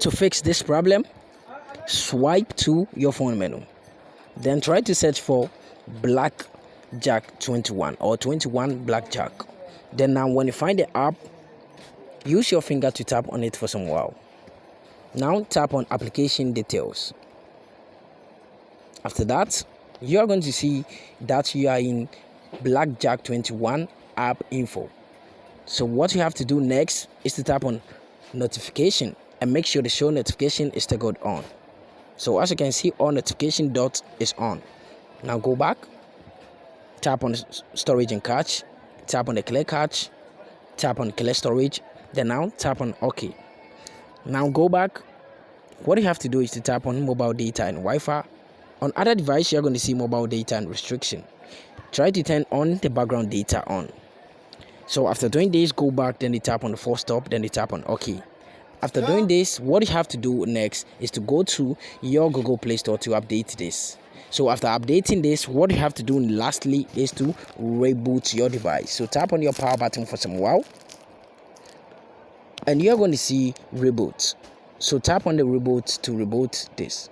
To fix this problem, swipe to your phone menu. Then try to search for Blackjack 21 or 21 Blackjack. Then now when you find the app, use your finger to tap on it for some while. Now tap on application details. After that, you are going to see that you are in Blackjack 21 app info. So what you have to do next is to tap on notification and make sure the show notification is toggled on. So as you can see, all notification dot is on. Now go back, tap on storage and cache, tap on the clear cache, tap on clear storage, then now tap on OK. Now go back. What you have to do is to tap on mobile data and Wi-Fi. On other device, you're going to see mobile data and restriction. Try to turn on the background data on. So after doing this, go back, then you tap on the force stop, then you tap on OK. After doing this, what you have to do next is to go to your Google Play Store to update this. So after updating this, what you have to do lastly is to reboot your device. So tap on your power button for some while, and you're going to see reboot. So tap on the reboot to reboot this.